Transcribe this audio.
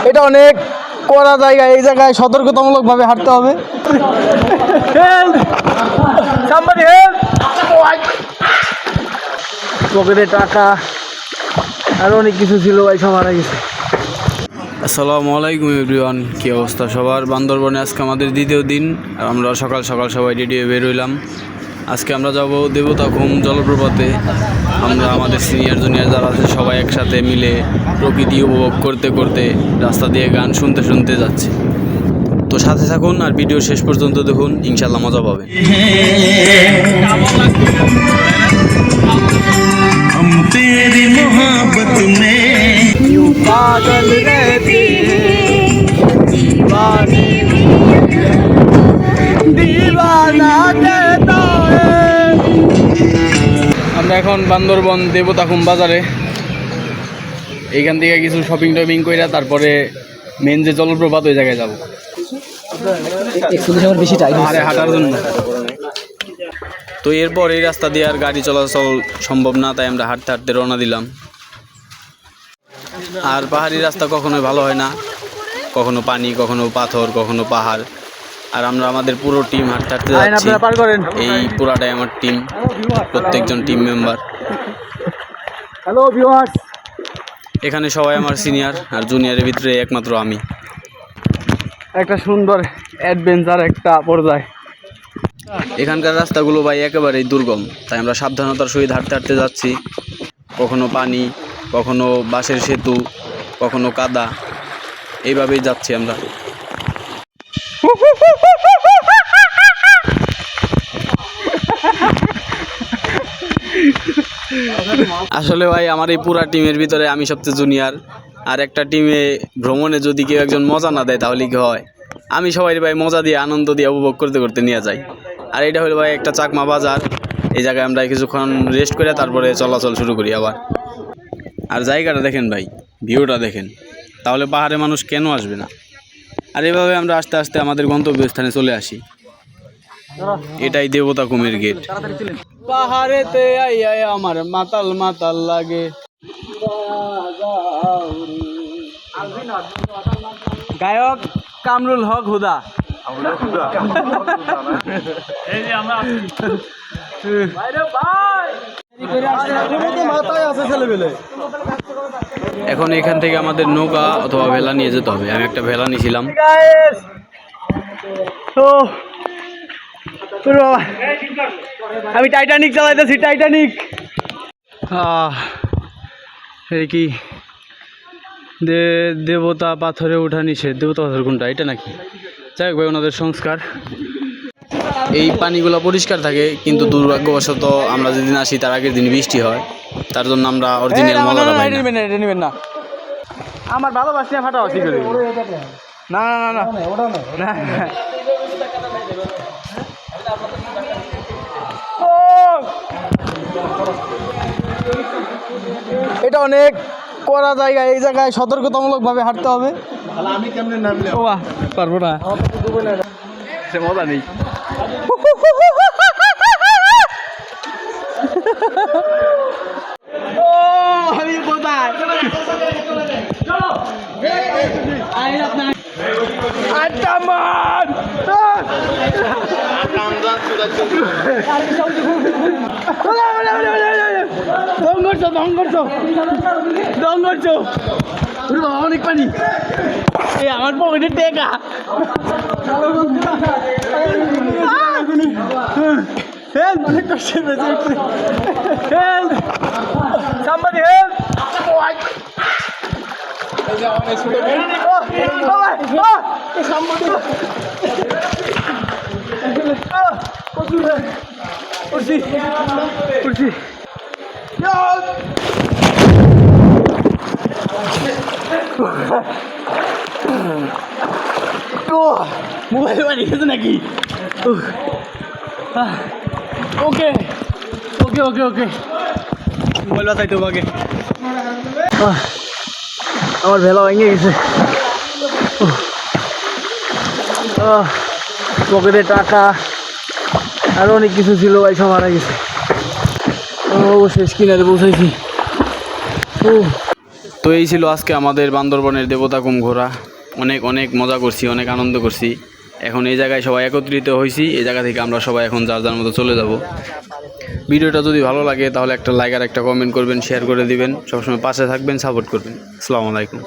এটা অনেক কড়া জায়গা, এই জায়গায় সতর্কতামূলকভাবে হাঁটতে হবে। পকেটে টাকা আর অনেক কিছু ছিল, ভাই সব হারা গেছে। আসসালামু আলাইকুম এভরিওয়ান, কী অবস্থা সবার? বান্দরবনে আজকে আমাদের দ্বিতীয় দিন। আমরা সকাল সকাল সবাই রেডি হয়ে বের হইলাম। আজকে আমরা যাব দেবতাখুম জলপ্রপাতে। আমরা আমাদের সিনিয়র জুনিয়র যারা আছে সবাই একসাথে মিলে প্রকৃতি উপভোগ করতে করতে রাস্তা দিয়ে গান শুনতে শুনতে যাচ্ছি। তো সাথে থাকুন আর ভিডিও শেষ পর্যন্ত দেখুন, ইনশাল্লাহ মজা পাবে। हम तेरी मोहब्बत में यूं पागल रहते हैं, दीवाने दीवाना कहता है। আমরা এখন বান্দরবন দেবতাখুম বাজারে, এইখান থেকে কিছু শপিং টপিং করে তারপরে মেন যে জলপ্রপাত ওই জায়গায় যাবো হাঁটার জন্য। তো এরপর এই রাস্তা দিয়ে আর গাড়ি চলাচল সম্ভব না, তাই আমরা হাঁটতে হাঁটতে রওনা দিলাম। আর পাহাড়ি রাস্তা কখনোই ভালো হয় না, কখনো পানি, কখনো পাথর, কখনো পাহাড়। আর আমরা আমাদের পুরো টিম হাঁটতে হাঁটতে যাচ্ছি। এই পুরাটাই আমার টিম, প্রত্যেকজন টিম মেম্বার। হ্যালো ভিউয়ার্স, এখানে সবাই আমার সিনিয়র, আর জুনিয়রের ভিতরে একমাত্র আমি। একটা সুন্দর অ্যাডভেঞ্চার একটা পর্যায়ে। এখানকার রাস্তাগুলো ভাই একেবারেই দুর্গম, তাই আমরা সাবধানতার সহিত হাঁটতে হাঁটতে যাচ্ছি। কখনো পানি, কখনো বাঁশের সেতু, কখনো কাদা, এইভাবেই যাচ্ছি আমরা। আসলে ভাই আমার এই পুরা টিমের ভিতরে আমি সবচেয়ে জুনিয়র। আর একটা টিমে ভ্রমণে যদি কেউ একজন মজা না দেয় তাহলে কি হয়? আমি সবাই ভাই মজা দিয়ে, আনন্দ দিয়ে উপভোগ করতে করতে নিয়ে যাই। আর এটা হলো ভাই একটা চাকমা বাজার, এই জায়গায় আমরা কিছুক্ষণ রেস্ট করে তারপরে চলাচল শুরু করি আবার। আর জায়গাটা দেখেন ভাই, ভিউটা দেখেন, তাহলে পাহাড়ে মানুষ কেন আসবে না? আর এভাবে আমরা আস্তে আস্তে আমাদের গন্তব্যস্থানে চলে আসি। এটাই দেবতাখুমের গেট। পাহাড়েতে আই আমার মাতাল মাতাল লাগে। গায়ক কামরুল হক হুদা। এখন এখান থেকে আমাদের নৌকা অথবা ভেলা নিয়ে যেতে হবে। আমি একটা ভেলা নিয়েছিলাম। আমি টাইটানিক চালাইতেছি, টাইটানিক। এই কি দেবতা পাথরে ওঠা নিষেধ। দেবতা পাথর কোনটা? এটা নাকি? যাই হোক ভাই, ওনাদের সংস্কার। এই পানিগুলো পরিষ্কার থাকে, কিন্তু দুর্ভাগ্যবশত আমরা যেদিন আসি তার আগের দিন বৃষ্টি হয়, তার জন্য আমরা অরিজিনাল মজাটা পাই না। আমার ভালোবাসি না, ফাটা কি করে? না না না না, এটা অনেক কড়া জায়গা, এই জায়গায় সতর্কতামূলকভাবে হাঁটতে হবে। আমি কেমনে নামলে পারবো না, মজা নেই। আমি কোথায়? অনেক পানি, আমার পকেটের টেকা। অনেক কষ্ট, somebody help! মোবাইল বাড়ি গেছে নাকি? ওকে ওকে ওকে ওকে, মোবাইল বাঁচাইতে হবে আগে। আমার ভেলা ভেঙে গেছে। পকেটে টাকা আরো অনেক কিছু ছিল ভাই, সব হারা গেছে। শেষ কিনারে পৌঁছাইছি। তো এই ছিল আজকে আমাদের বান্দরবনের দেবতাকুম ঘোরা। অনেক অনেক মজা করছি, অনেক আনন্দ করছি। এখন এই জায়গায় সবাই একত্রিত হয়েছি, এই জায়গা থেকে আমরা সবাই এখন যার যার মতো চলে যাব। ভিডিওটা যদি ভালো লাগে তাহলে একটা লাইক আর একটা কমেন্ট করবেন, শেয়ার করে দিবেন, সবসময় পাশে থাকবেন, সাপোর্ট করবেন। আসসালামু আলাইকুম।